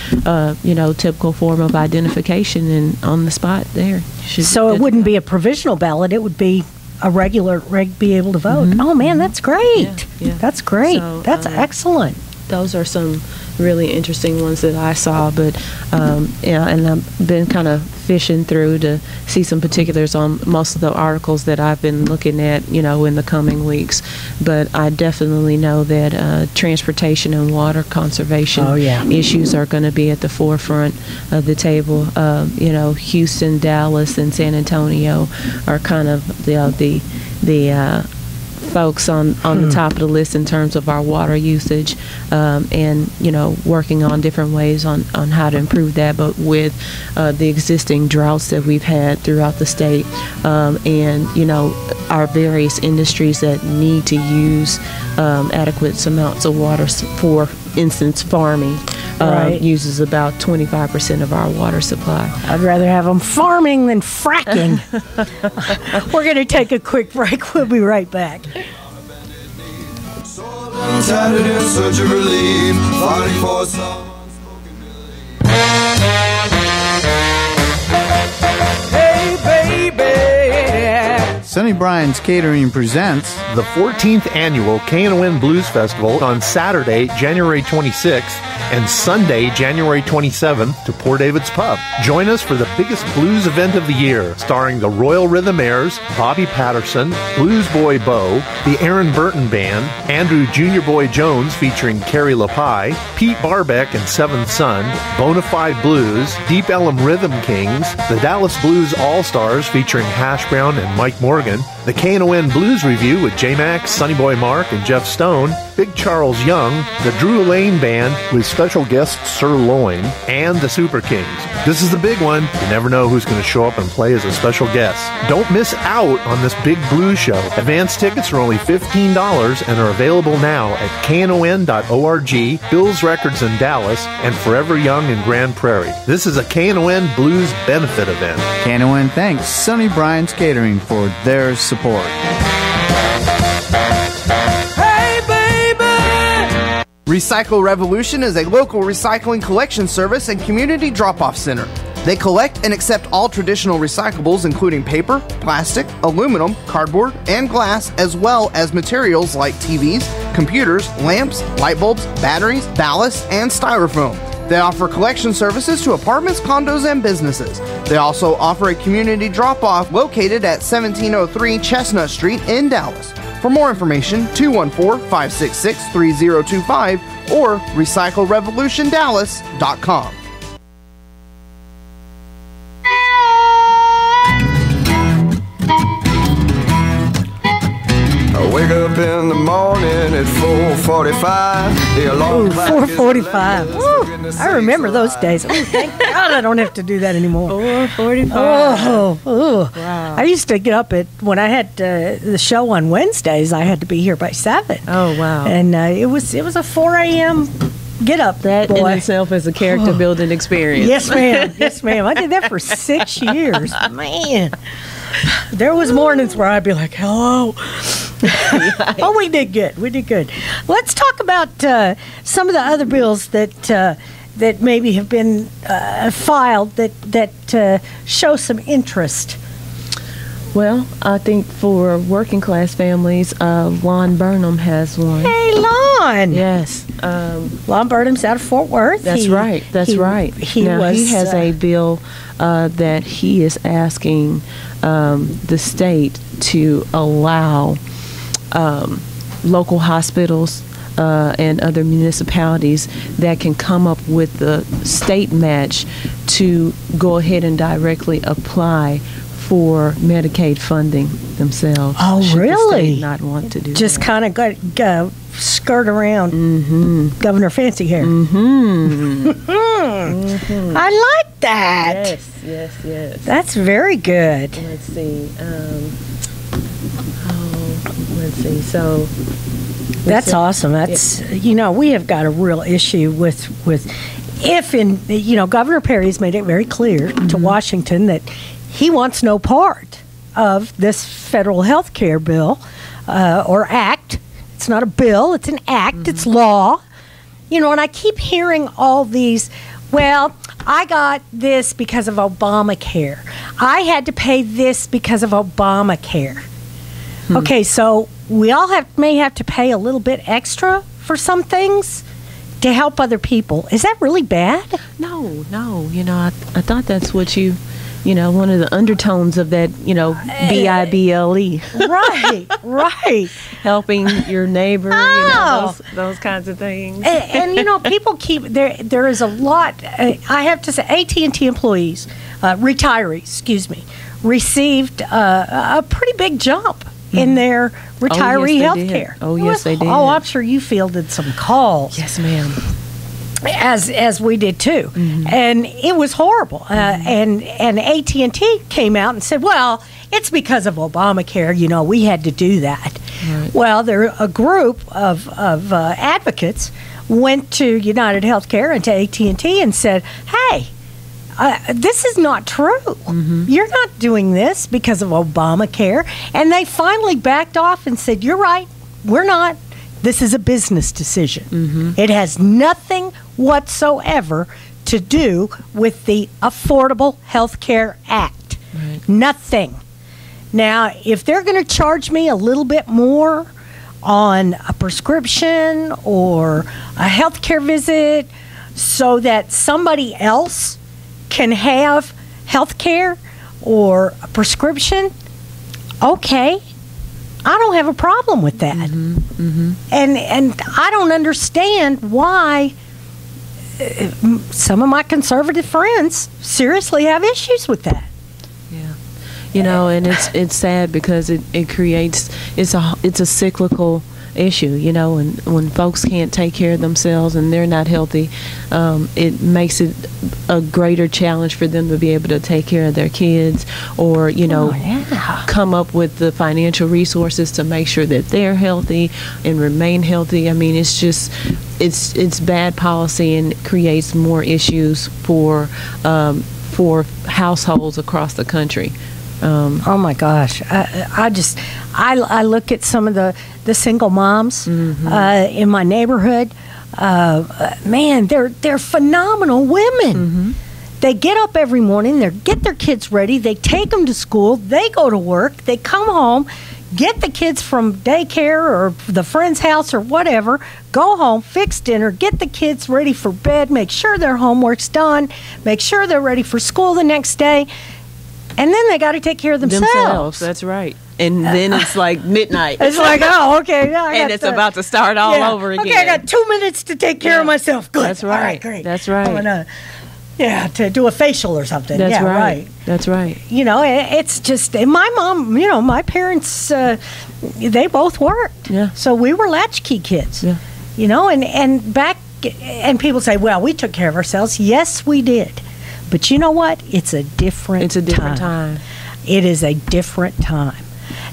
typical form of identification, and on the spot there. So it wouldn't be a provisional ballot; it would be a regular be able to vote. Oh man, that's great. Yeah. That's great. So, that's excellent. Those are some really interesting ones that I saw. But and I've been kind of fishing through to see some particulars on most of the articles that I've been looking at, in the coming weeks. But I definitely know that transportation and water conservation issues are going to be at the forefront of the table. Houston, Dallas, and San Antonio are kind of the folks on the top of the list in terms of our water usage, and working on different ways on how to improve that, but with the existing droughts that we've had throughout the state, and our various industries that need to use adequate amounts of water. For instance, farming uses about 25% of our water supply. I'd rather have them farming than fracking. We're going to take a quick break. We'll be right back. Tattered in search of relief, fighting for someone spoken Hey baby, Sonny Bryan's Catering presents the 14th annual KNON Blues Festival on Saturday, January 26th and Sunday, January 27th to Port David's Pub. Join us for the biggest blues event of the year, starring the Royal Rhythmaires, Bobby Patterson, Blues Boy Bo, the Aaron Burton Band, Andrew Junior Boy Jones featuring Carrie LaPie, Pete Barbeck and Seventh Son, Bonafide Blues, Deep Ellum Rhythm Kings, the Dallas Blues All-Stars featuring Hash Brown and Mike Morgan, the KNON Blues Review with J-Max, Sonny Boy Mark, and Jeff Stone, Big Charles Young, the Drew Lane Band with special guest Sir Loin, and the Super Kings. This is the big one. You never know who's going to show up and play as a special guest. Don't miss out on this big blues show. Advance tickets are only $15 and are available now at knon.org, Bill's Records in Dallas, and Forever Young in Grand Prairie. This is a KNON Blues benefit event. KNON thanks Sonny Bryan's Catering for their support. Recycle Revolution is a local recycling collection service and community drop-off center. They collect and accept all traditional recyclables, including paper, plastic, aluminum, cardboard, and glass, as well as materials like TVs, computers, lamps, light bulbs, batteries, ballast, and styrofoam. They offer collection services to apartments, condos, and businesses. They also offer a community drop-off located at 1703 Chestnut Street in Dallas. For more information, 214-566-3025 or recyclerevolutiondallas.com. I wake up in the morning at 4:45. 4:45. I remember those days. Ooh, thank God I don't have to do that anymore. 4:45. Wow. Wow. I used to get up when I had the show on Wednesdays. I had to be here by 7. Oh wow! And it was a 4 a.m. get up. That boy. in itself is a character building experience. Yes, ma'am. Yes, ma'am. I did that for 6 years. Man. There was mornings where I'd be like, hello. Oh, we did good. We did good. Let's talk about some of the other bills that maybe have been filed that show some interest. Well, I think for working class families, Lon Burnham has one. Hey, Lon. Yes. Lon Burnham's out of Fort Worth. That's right. He has a bill that he is asking the state to allow local hospitals and other municipalities that can come up with the state match to go ahead and directly apply for Medicaid funding themselves. Oh, really? The state not want to do just that. kind of go skirt around Governor Fancy Hair. I like that. Yes. That's very good. Let's see. So that's awesome. That's we have got a real issue with Governor Perry's made it very clear to Washington that he wants no part of this federal health care bill or act. It's not a bill, it's an act, it's law. And I keep hearing all these, well, I got this because of Obamacare. I had to pay this because of Obamacare. Okay, so we all may have to pay a little bit extra for some things. to help other people. Is that really bad? No. I thought that's what one of the undertones of that, BIBLE. Right. Helping your neighbor, those kinds of things. And people keep, there is a lot, I have to say, AT&T employees, retirees, received a pretty big jump in their retiree health care. Oh, yes, they did. Oh, I'm sure you fielded some calls. Yes, ma'am. As we did too, and it was horrible. And AT&T came out and said, "Well, it's because of Obamacare. We had to do that." Right. Well, a group of advocates went to United Healthcare and to AT&T and said, "Hey, this is not true. You're not doing this because of Obamacare." And they finally backed off and said, "You're right. We're not. This is a business decision. It has nothing whatsoever to do with the Affordable Health Care Act. Right. Nothing. Now, if they're going to charge me a little bit more on a prescription or a health care visit so that somebody else can have health care or a prescription, okay. I don't have a problem with that. And I don't understand why some of my conservative friends seriously have issues with that. Yeah. And it's sad because it creates, it's a cyclical issue, and when folks can't take care of themselves and they're not healthy, it makes it a greater challenge for them to be able to take care of their kids or, come up with the financial resources to make sure that they're healthy and remain healthy. I mean, it's just, it's bad policy and creates more issues for households across the country. Oh my gosh! I look at some of the single moms in my neighborhood. Man, they're phenomenal women. They get up every morning. They get their kids ready. They take them to school. They go to work. They come home, get the kids from daycare or the friend's house or whatever. Go home, fix dinner, get the kids ready for bed. Make sure their homework's done. Make sure they're ready for school the next day. And then they got to take care of themselves. That's right. And then it's like midnight. It's like, oh, okay. And it's about to start all over again. Okay, I got 2 minutes to take care of myself. Good. That's right. All right, great. That's right. I'm gonna, to do a facial or something. That's right. That's right. It's just, and my mom, my parents, they both worked. Yeah. So we were latchkey kids. Yeah. And back, and people say, well, we took care of ourselves. Yes, we did. But you know what? It's a different time. It is a different time.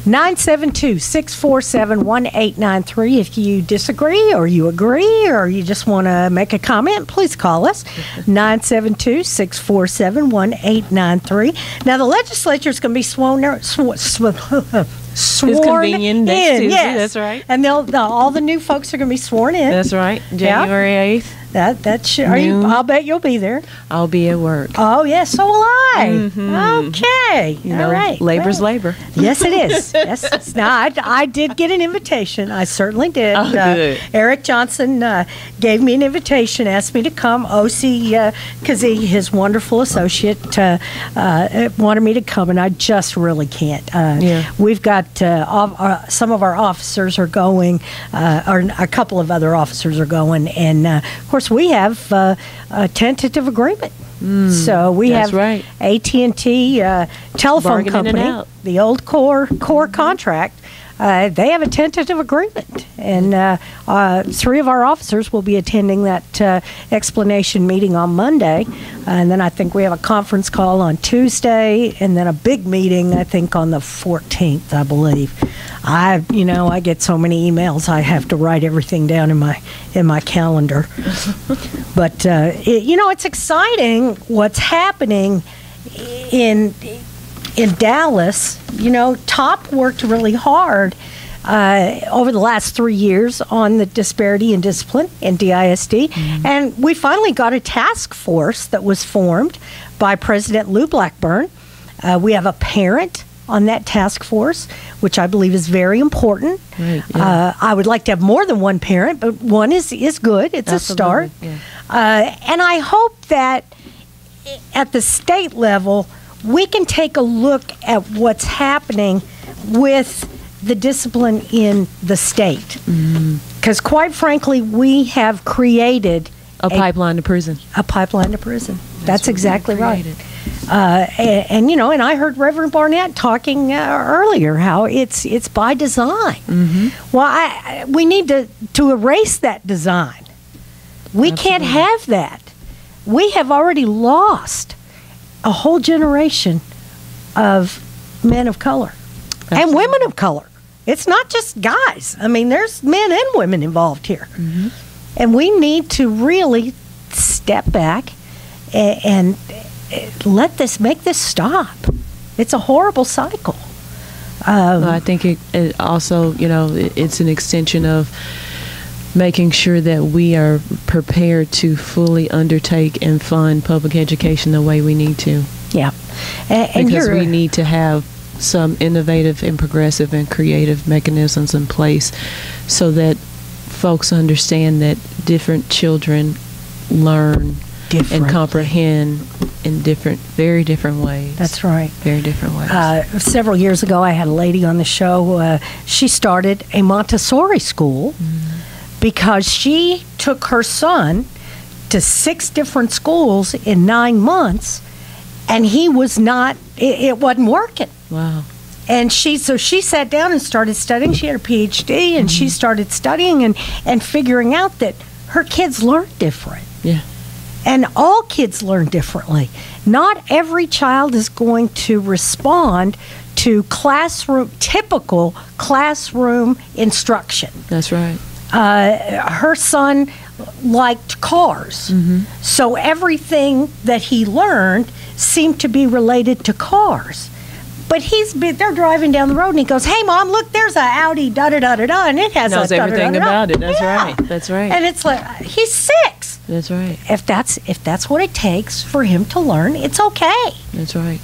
972-647-1893. If you disagree or you agree or you just want to make a comment, please call us. 972-647-1893. Now, the legislature is going to be sworn in. Yes. That's right. And all the new folks are going to be sworn in. That's right. January 8th. I'll bet you'll be there. I'll be at work. Oh, yes, so will I. Okay. All right. Labor's labor. Yes, it is. Yes. Now, I did get an invitation. I certainly did. Oh, good. Eric Johnson gave me an invitation, asked me to come. O.C. Kazee, his wonderful associate, wanted me to come, and I just really can't. We've got some of our officers are going, or a couple of other officers are going, and, of course, we have a tentative agreement. So we have right. AT&T telephone company, the old core contract. They have a tentative agreement, and 3 of our officers will be attending that explanation meeting on Monday, and then I think we have a conference call on Tuesday, and then a big meeting I think on the 14th, I believe. I get so many emails, I have to write everything down in my calendar. But it's exciting what's happening in Dallas. TOP worked really hard over the last 3 years on the disparity in discipline in DISD. And we finally got a task force that was formed by President Lou Blackburn. We have a parent on that task force, which I believe is very important. Right, yeah. I would like to have more than one parent, but one is good. It's Absolutely, a start. yeah. And I hope that at the state level, we can take a look at what's happening with the discipline in the state. Because quite frankly, we have created a pipeline to prison. A pipeline to prison. That's exactly right. created. And you know, and I heard Reverend Barnett talking earlier how it's by design. Well, we need to erase that design. We can't have that. We have already lost a whole generation of men of color and women of color. It's not just guys. I mean, there's men and women involved here. And we need to really step back and make this stop. It's a horrible cycle. Well, I think it also, you know, it's an extension of making sure that we are prepared to fully undertake and fund public education the way we need to. Yeah. And because we need to have some innovative and progressive and creative mechanisms in place so that folks understand that different children learn and comprehend in very different ways. That's right. Very different ways. Several years ago, I had a lady on the show. She started a Montessori school because she took her son to 6 different schools in 9 months, and he was not, it wasn't working. Wow. And so she sat down and started studying. She had a PhD, and she started studying and figuring out that her kids learn different. Yeah. And all kids learn differently. Not every child is going to respond to typical classroom instruction. That's right. Her son liked cars. So everything that he learned seemed to be related to cars. But they're driving down the road and he goes, "Hey, Mom, look, there's an Audi, da-da-da-da-da, and it has knows everything about it. That's right. That's right. And it's like, he's 6. That's right. If that's what it takes for him to learn, it's okay. That's right.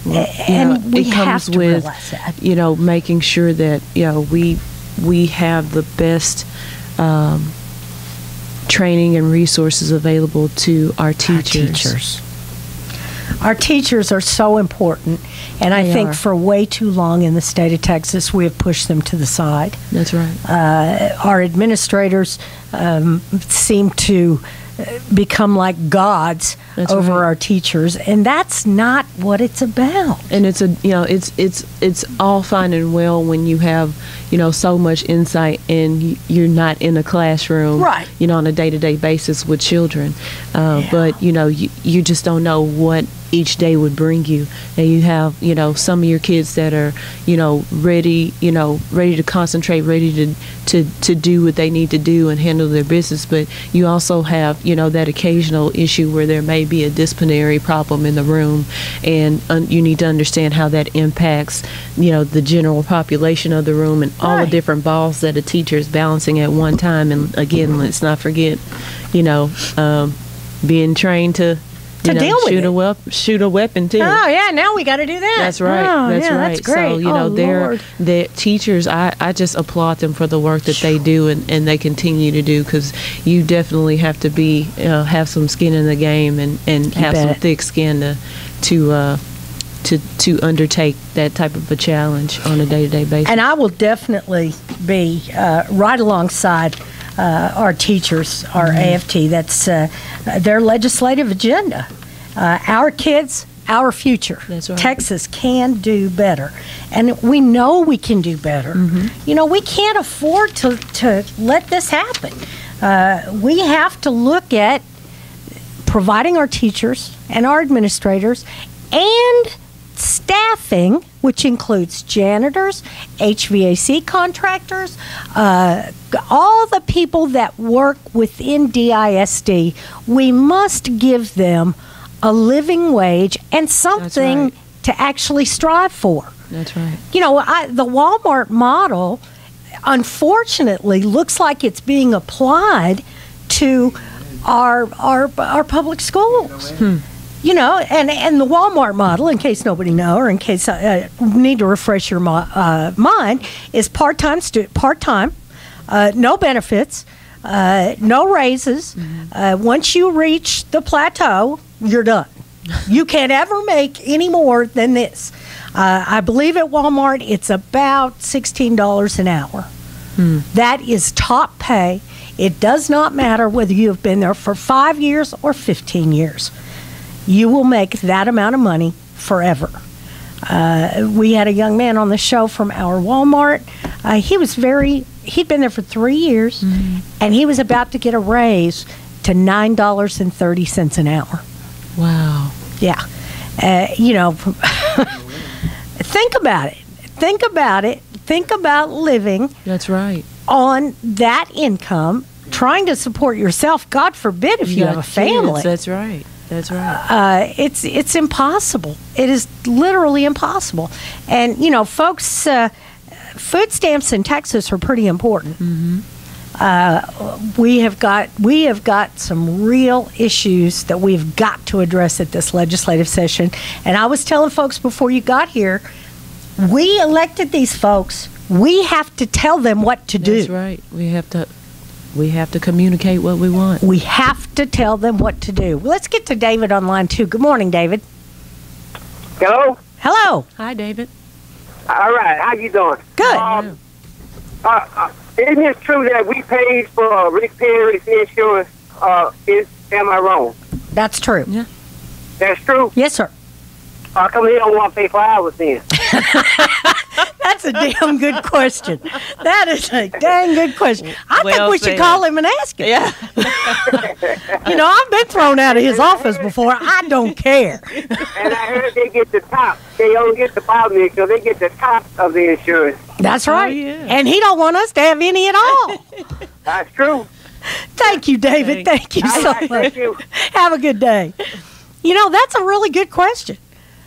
Well, and we have to realize that. You know, making sure that, you know, we have the best training and resources available to our teachers. Our teachers are so important, and I think for way too long in the state of Texas, we have pushed them to the side. That's right. Our administrators seem to become like gods over our teachers, and that's not what it's about. And it's all fine and well when you have, you know, so much insight and you're not in a classroom, right, you know, on a day-to-day basis with children. But you know, you just don't know what each day would bring you. And you have, you know, some of your kids that are, you know, ready to concentrate, ready to do what they need to do and handle their business. But you also have, you know, that occasional issue where there may be a disciplinary problem in the room, and you need to understand how that impacts, you know, the general population of the room and all the different balls that a teacher is balancing at one time. And again, let's not forget, you know, being trained to deal with shoot a weapon too. Oh yeah, now we got to do that. That's right. That's right. That's great. So you know, they're teachers. I just applaud them for the work that they do and they continue to do, because you definitely have to be have some skin in the game and have some thick skin to undertake that type of a challenge on a day-to-day basis. And I will definitely be right alongside our teachers, our AFT. That's their legislative agenda. Our kids, our future. That's right. Texas can do better, and we know we can do better. You know, we can't afford to let this happen. We have to look at providing our teachers and our administrators and staffing, which includes janitors, HVAC contractors, all the people that work within DISD. We must give them a living wage and something to actually strive for. That's right. You know, the Walmart model, unfortunately, looks like it's being applied to our public schools. and the Walmart model, in case nobody know, or in case I need to refresh your mind, is part-time, no benefits, no raises. Once you reach the plateau, you're done. You can't ever make any more than this. I believe at Walmart it's about $16 an hour. That is top pay. It does not matter whether you have been there for 5 years or 15 years. You will make that amount of money forever. We had a young man on the show from our Walmart. He'd been there for 3 years, and he was about to get a raise to $9.30 an hour. Wow. Yeah. Think about it. Think about living. That's right. On that income, trying to support yourself. God forbid if you have a family. That's right. That's right. It's impossible. It is literally impossible. And folks, food stamps in Texas are pretty important. We have got some real issues that we've got to address at this legislative session. And I was telling folks before you got here, we elected these folks. We have to tell them what to do. That's right. We have to communicate what we want. We have to tell them what to do. Let's get to David on line 2. Good morning, David. Hello? Hello. Hi, David. All right. How you doing? Good. Isn't it true that we paid for Rick Perry's insurance? Am I wrong? That's true. Yeah. That's true? Yes, sir. How come he don't want to pay for ours then? That's a damn good question. That is a dang good question. I think we should call him and ask him. Yeah. I've been thrown out of his office before. I don't care. And I heard they get the top. They don't get the bottom insurance. They get the top of the insurance. That's right. Oh, yeah. And he don't want us to have any at all. That's true. Thank you, David. Thank you so much. Thank you. Have a good day. That's a really good question.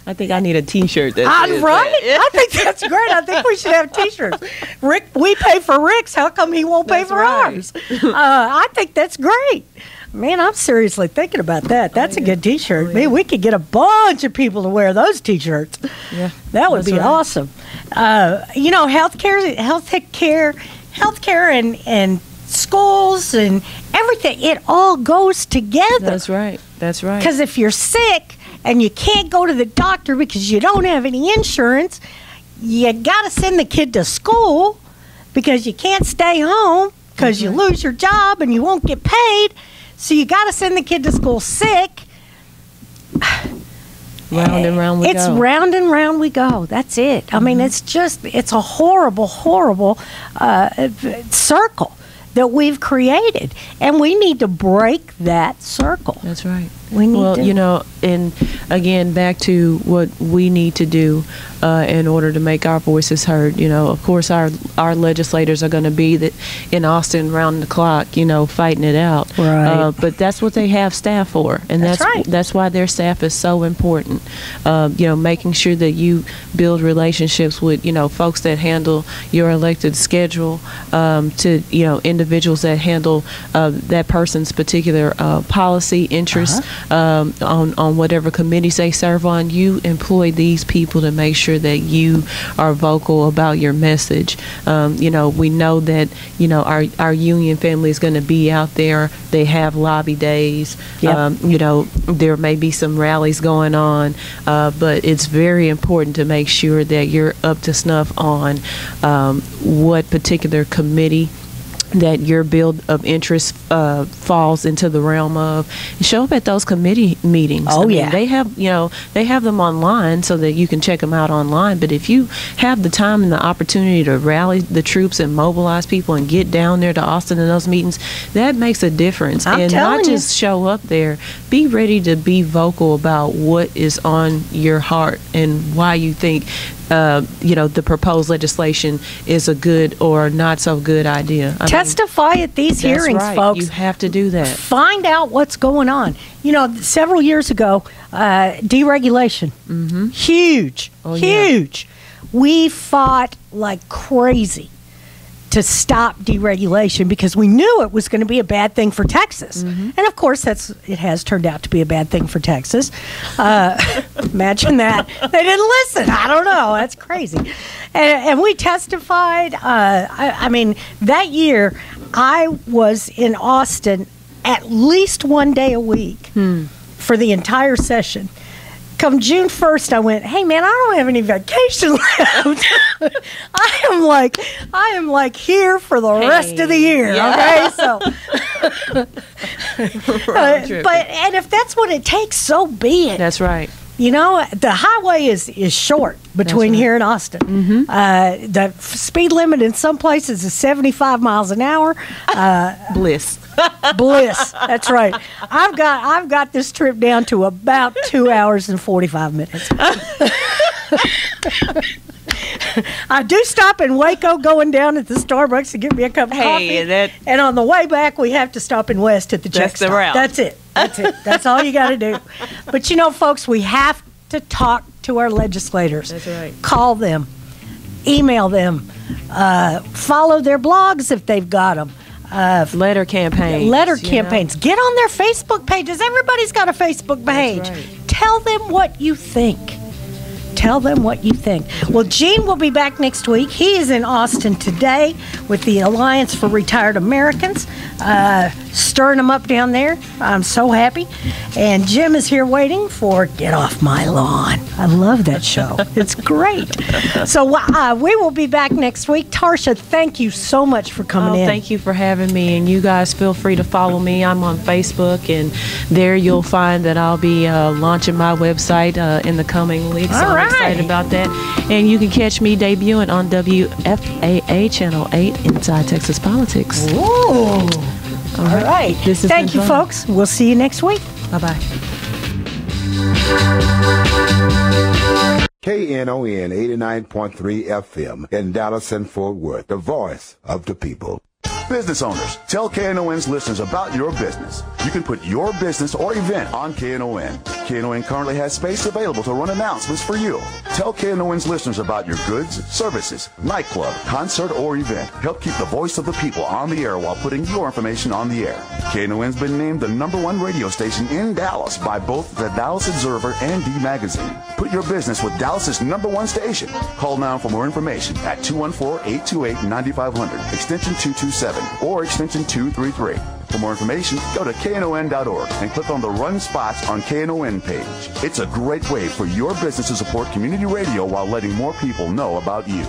I think I need a T-shirt. Right? I think that's great. I think we should have T-shirts. Rick, we pay for Rick's. How come he won't pay for ours? I think that's great. Man, I'm seriously thinking about that. That's a good T-shirt. Man, we could get a bunch of people to wear those T-shirts. Yeah, that would be awesome. Healthcare, and schools and everything. It all goes together. That's right. Because if you're sick and you can't go to the doctor because you don't have any insurance, you got to send the kid to school because you can't stay home because you lose your job and you won't get paid. So you got to send the kid to school sick. Round and round we go. It's round and round we go. That's it. I mean, it's a horrible, horrible circle that we've created, and we need to break that circle. That's right. We need to. And again, back to what we need to do in order to make our voices heard. Of course, our legislators are going to be in Austin round the clock, fighting it out. Right. But that's what they have staff for, and that's why their staff is so important. Making sure that you build relationships with folks that handle your elected schedule, to individuals that handle that person's particular policy interests. On whatever committees they serve on, you employ these people to make sure that you are vocal about your message. We know that our union family is going to be out there. They have lobby days. Yep. There may be some rallies going on, but it's very important to make sure that you're up to snuff on what particular committee that your bill of interest falls into the realm of. Show up at those committee meetings. They have them online so that you can check them out online. But if you have the time and the opportunity to rally the troops and mobilize people and get down there to Austin in those meetings, that makes a difference. I'm and telling not just show up there. Be ready to be vocal about what is on your heart and why you think the proposed legislation is a good or not so good idea. Testify at these hearings, folks. You have to do that. Find out what's going on. Several years ago, deregulation, huge. We fought like crazy to stop deregulation because we knew it was going to be a bad thing for Texas. And of course, it has turned out to be a bad thing for Texas. Imagine that. They didn't listen. I don't know. That's crazy. And we testified. I mean, that year, I was in Austin at least one day a week for the entire session. Come June 1st, I went, hey, man, I don't have any vacation left. I am like here for the rest of the year, okay? So, and if that's what it takes, so be it. That's right. You know, the highway is short between here and Austin. The speed limit in some places is 75 miles an hour. Bliss. Bliss. That's right. I've got this trip down to about 2 hours and 45 minutes. I do stop in Waco going down at the Starbucks to get me a cup of coffee. And on the way back, we have to stop in West at the check stop. That's it. That's it. That's all you got to do. But, you know, folks, we have to talk to our legislators. That's right. Call them. Email them. Follow their blogs if they've got them. Letter campaigns. Get on their Facebook pages. Everybody's got a Facebook page. Right. Tell them what you think. Tell them what you think. Well, Gene will be back next week. He is in Austin today with the Alliance for Retired Americans, stirring them up down there. I'm so happy. And Jim is here waiting for Get Off My Lawn. I love that show. It's great. So we will be back next week. Tarsha, thank you so much for coming in. Thank you for having me. And you guys feel free to follow me. I'm on Facebook, and there you'll find that I'll be launching my website in the coming weeks. All right. I'm excited about that. And you can catch me debuting on WFAA Channel 8 Inside Texas Politics. Ooh. All right. Thank you, folks. We'll see you next week. Bye-bye. KNON 89.3 FM in Dallas and Fort Worth, the voice of the people. Business owners, tell KNON's listeners about your business. You can put your business or event on KNON. KNON currently has space available to run announcements for you. Tell KNON's listeners about your goods, services, nightclub, concert, or event. Help keep the voice of the people on the air while putting your information on the air. KNON's been named the #1 radio station in Dallas by both the Dallas Observer and D Magazine. Put your business with Dallas's #1 station. Call now for more information at 214-828-9500, extension 227, or extension 233. For more information, go to KNON.org and click on the Run Spots on KNON page. It's a great way for your business to support community radio while letting more people know about you.